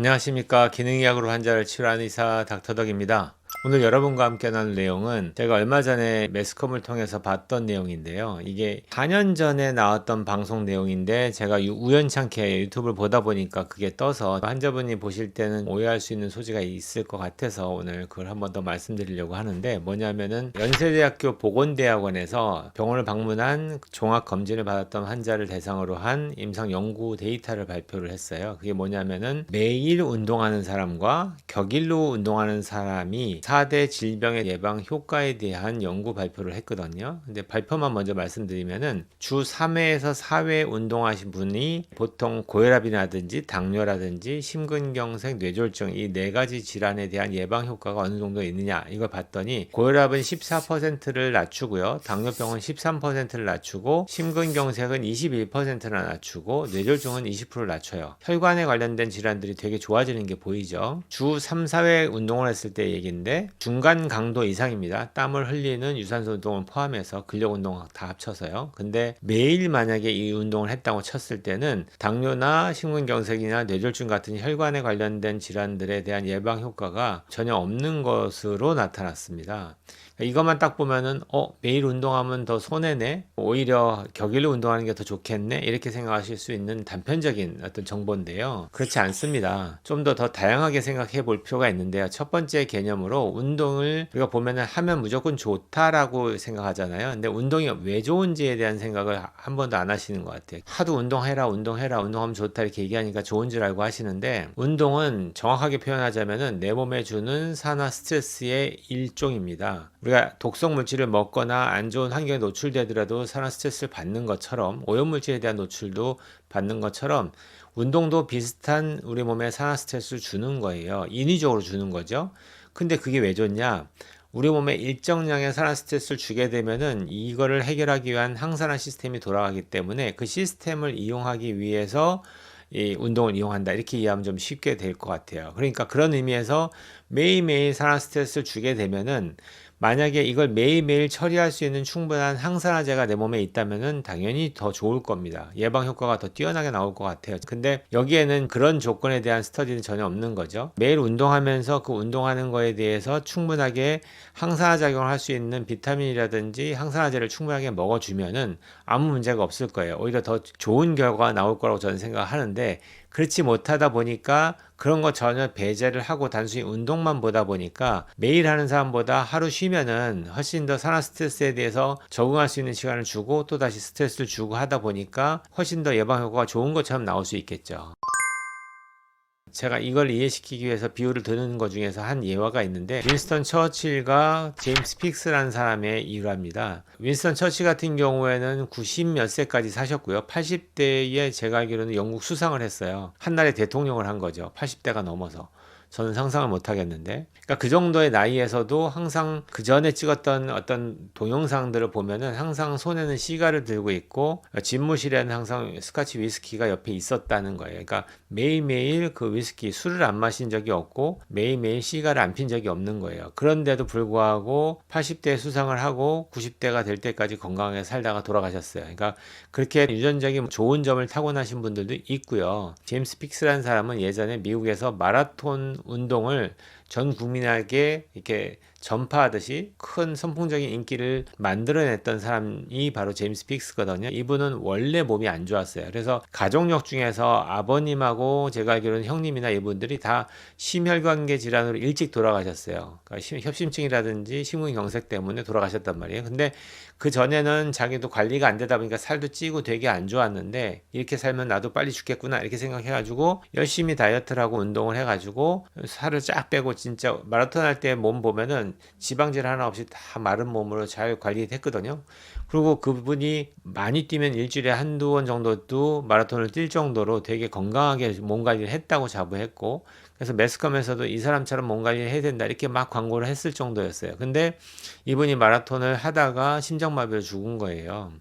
안녕하십니까. 기능의학으로 환자를 치료하는 의사 닥터덕입니다. 오늘 여러분과 함께 나눌 내용은 제가 얼마 전에 매스컴을 통해서 봤던 내용인데요. 이게 4년 전에 나왔던 방송 내용인데 제가 우연찮게 유튜브를 보다 보니까 그게 떠서 환자분이 보실 때는 오해할 수 있는 소지가 있을 것 같아서 오늘 그걸 한번 더 말씀드리려고 하는데, 뭐냐면은 연세대학교 보건대학원에서 병원을 방문한 종합검진을 받았던 환자를 대상으로 한 임상 연구 데이터를 발표를 했어요. 그게 뭐냐면은 매일 운동하는 사람과 격일로 운동하는 사람이 4대 질병의 예방 효과에 대한 연구 발표를 했거든요. 근데 발표만 먼저 말씀드리면은 주 3회에서 4회 운동하신 분이 보통 고혈압이라든지 당뇨라든지 심근경색, 뇌졸중 이 네 가지 질환에 대한 예방 효과가 어느 정도 있느냐 이걸 봤더니, 고혈압은 14%를 낮추고요, 당뇨병은 13%를 낮추고, 심근경색은 21%나 낮추고, 뇌졸중은 20%를 낮춰요. 혈관에 관련된 질환들이 되게 좋아지는 게 보이죠. 주 3, 4회 운동을 했을 때 얘기인데 중간 강도 이상입니다. 땀을 흘리는 유산소 운동을 포함해서 근력 운동 다 합쳐서요. 근데 매일 만약에 이 운동을 했다고 쳤을 때는 당뇨나 심근경색이나 뇌졸중 같은 혈관에 관련된 질환들에 대한 예방 효과가 전혀 없는 것으로 나타났습니다. 이것만 딱 보면은 매일 운동하면 더 손해네, 오히려 격일로 운동하는 게 더 좋겠네, 이렇게 생각하실 수 있는 단편적인 어떤 정보인데요. 그렇지 않습니다. 좀 더 다양하게 생각해 볼 필요가 있는데요. 첫 번째 개념으로, 운동을 우리가 보면은 하면 무조건 좋다라고 생각하잖아요. 근데 운동이 왜 좋은지에 대한 생각을 한 번도 안 하시는 것 같아요. 하도 운동해라 운동하면 좋다 이렇게 얘기하니까 좋은 줄 알고 하시는데, 운동은 정확하게 표현하자면은 내 몸에 주는 산화 스트레스의 일종입니다. 우리가 독성 물질을 먹거나 안 좋은 환경에 노출되더라도 산화 스트레스를 받는 것처럼, 오염 물질에 대한 노출도 받는 것처럼, 운동도 비슷한 우리 몸에 산화 스트레스를 주는 거예요. 인위적으로 주는 거죠. 근데 그게 왜 좋냐? 우리 몸에 일정량의 산화 스트레스를 주게 되면은 이거를 해결하기 위한 항산화 시스템이 돌아가기 때문에 그 시스템을 이용하기 위해서 이 운동을 이용한다, 이렇게 이해하면 좀 쉽게 될 것 같아요. 그러니까 그런 의미에서 매일매일 산화 스트레스를 주게 되면은, 만약에 이걸 매일매일 처리할 수 있는 충분한 항산화제가 내 몸에 있다면은 당연히 더 좋을 겁니다. 예방 효과가 더 뛰어나게 나올 것 같아요. 근데 여기에는 그런 조건에 대한 스터디는 전혀 없는 거죠. 매일 운동하면서 그 운동하는 거에 대해서 충분하게 항산화 작용을 할 수 있는 비타민이라든지 항산화제를 충분하게 먹어주면은 아무 문제가 없을 거예요. 오히려 더 좋은 결과가 나올 거라고 저는 생각하는데, 그렇지 못하다 보니까 그런 거 전혀 배제를 하고 단순히 운동만 보다 보니까 매일 하는 사람보다 하루 쉬면은 훨씬 더 산화 스트레스에 대해서 적응할 수 있는 시간을 주고 또 다시 스트레스를 주고 하다 보니까 훨씬 더 예방 효과가 좋은 것처럼 나올 수 있겠죠. 제가 이걸 이해시키기 위해서 비유를 드는 것 중에서 한 예화가 있는데, 윈스턴 처칠과 제임스 픽스라는 사람의 일화입니다. 윈스턴 처칠 같은 경우에는 90 몇 세까지 사셨고요. 80대에 제가 알기로는 영국 수상을 했어요. 한나라의 대통령을 한 거죠. 80대가 넘어서. 저는 상상을 못 하겠는데, 그러니까 그 정도의 나이에서도 항상 그 전에 찍었던 어떤 동영상들을 보면은 항상 손에는 시가를 들고 있고 집무실에는 항상 스카치 위스키가 옆에 있었다는 거예요. 그러니까 매일매일 그 위스키 술을 안 마신 적이 없고 매일매일 시가를 안 핀 적이 없는 거예요. 그런데도 불구하고 80대에 수상을 하고 90대가 될 때까지 건강하게 살다가 돌아가셨어요. 그러니까 그렇게 유전적인 좋은 점을 타고나신 분들도 있고요. 제임스 픽스라는 사람은 예전에 미국에서 마라톤 운동을 전 국민에게 이렇게 전파하듯이 큰 선풍적인 인기를 만들어냈던 사람이 바로 제임스 픽스거든요. 이분은 원래 몸이 안 좋았어요. 그래서 가족력 중에서 아버님하고 제가 알기로는 형님이나 이분들이 다 심혈관계 질환으로 일찍 돌아가셨어요. 그러니까 협심증이라든지 심근경색 때문에 돌아가셨단 말이에요. 근데 그 전에는 자기도 관리가 안 되다 보니까 살도 찌고 되게 안 좋았는데, 이렇게 살면 나도 빨리 죽겠구나 이렇게 생각해가지고 열심히 다이어트를 하고 운동을 해가지고 살을 쫙 빼고, 진짜 마라톤 할 때 몸 보면은 지방질 하나 없이 다 마른 몸으로 잘 관리했거든요. 그리고 그분이 많이 뛰면 일주일에 한두 번 정도도 마라톤을 뛸 정도로 되게 건강하게 몸 관리를 했다고 자부했고, 그래서 매스컴에서도 이 사람처럼 몸 관리를 해야 된다 이렇게 막 광고를 했을 정도였어요. 근데 이분이 마라톤을 하다가 심장마비로 죽은 거예요.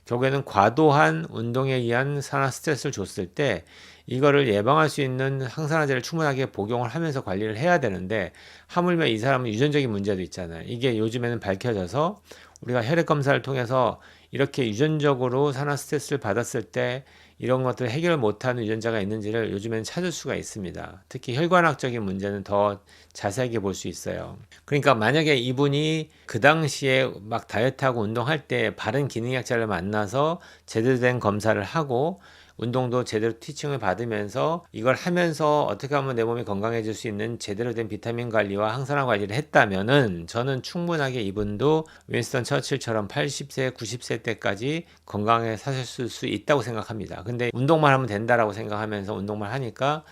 결국에는 과도한 운동에 의한 산화 스트레스를 줬을 때 이거를 예방할 수 있는 항산화제를 충분하게 복용을 하면서 관리를 해야 되는데, 하물며 이 사람은 유전적인 문제도 있잖아요. 이게 요즘에는 밝혀져서 우리가 혈액 검사를 통해서 이렇게 유전적으로 산화 스트레스를 받았을 때 이런 것들을 해결 못하는 유전자가 있는지를 요즘엔 찾을 수가 있습니다. 특히 혈관학적인 문제는 더 자세하게 볼 수 있어요. 그러니까 만약에 이분이 그 당시에 막 다이어트하고 운동할 때 바른 기능의학자를 만나서 제대로 된 검사를 하고 운동도 제대로 티칭을 받으면서 이걸 하면서 어떻게 하면 내 몸이 건강해질 수 있는 제대로 된 비타민 관리와 항산화 관리를 했다면은 저는 충분하게 이분도 윈스턴 처칠처럼 80세, 90세 때까지 건강하게 사실 수 있다고 생각합니다. 근데 운동만 하면 된다라고 생각하면서 운동만 하니까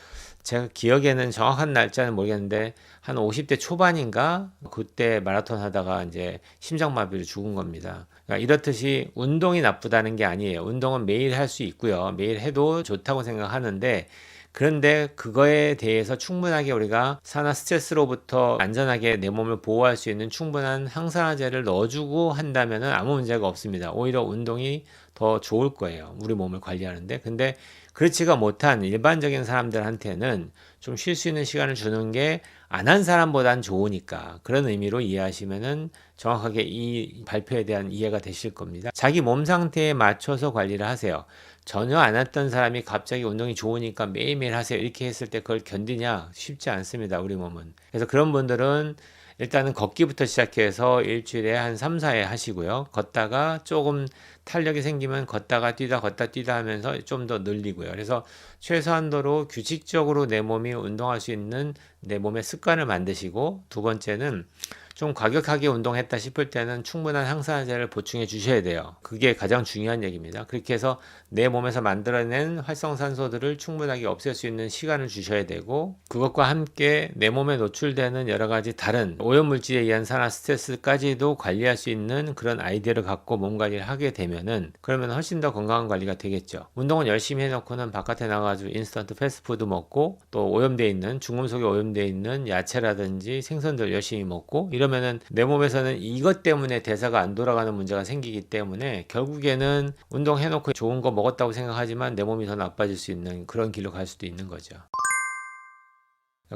제가 기억에는 정확한 날짜는 모르겠는데 한 50대 초반인가 그때 마라톤 하다가 이제 심장마비로 죽은 겁니다. 그러니까 이렇듯이 운동이 나쁘다는 게 아니에요. 운동은 매일 할 수 있고요. 매일 해도 좋다고 생각하는데 그런데 그거에 대해서 충분하게 우리가 산화 스트레스로부터 안전하게 내 몸을 보호할 수 있는 충분한 항산화제를 넣어주고 한다면은 아무 문제가 없습니다. 오히려 운동이 더 좋을 거예요. 우리 몸을 관리하는데. 근데 그렇지가 못한 일반적인 사람들한테는 좀 쉴 수 있는 시간을 주는 게 안 한 사람보단 좋으니까 그런 의미로 이해하시면은 정확하게 이 발표에 대한 이해가 되실 겁니다. 자기 몸 상태에 맞춰서 관리를 하세요. 전혀 안 했던 사람이 갑자기 운동이 좋으니까 매일매일 하세요. 이렇게 했을 때 그걸 견디냐? 쉽지 않습니다. 우리 몸은. 그래서 그런 분들은 일단은 걷기부터 시작해서 일주일에 한 3, 4회 하시고요. 걷다가 조금 탄력이 생기면 걷다 뛰다 하면서 좀 더 늘리고요. 그래서 최소한도로 규칙적으로 내 몸이 운동할 수 있는 내 몸의 습관을 만드시고 두 번째는 좀 과격하게 운동했다 싶을 때는 충분한 항산화제를 보충해 주셔야 돼요. 그게 가장 중요한 얘기입니다. 그렇게 해서 내 몸에서 만들어낸 활성산소들을 충분하게 없앨 수 있는 시간을 주셔야 되고 그것과 함께 내 몸에 노출되는 여러 가지 다른 오염물질에 의한 산화 스트레스까지도 관리할 수 있는 그런 아이디어를 갖고 몸 관리를 하게 되면은 그러면 훨씬 더 건강한 관리가 되겠죠. 운동은 열심히 해놓고는 바깥에 나가가지고 인스턴트 패스트푸드 먹고 또 오염되어 있는 중금속에 오염되어 있는 야채라든지 생선들 열심히 먹고 이러면은 내 몸에서는 이것 때문에 대사가 안 돌아가는 문제가 생기기 때문에 결국에는 운동해놓고 좋은 거 먹었다고 생각하지만 내 몸이 더 나빠질 수 있는 그런 길로 갈 수도 있는 거죠.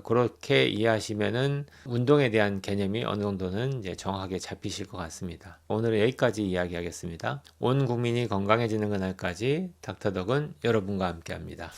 그렇게 이해하시면은 운동에 대한 개념이 어느 정도는 이제 정확하게 잡히실 것 같습니다. 오늘은 여기까지 이야기하겠습니다. 온 국민이 건강해지는 그날까지 닥터덕은 여러분과 함께 합니다.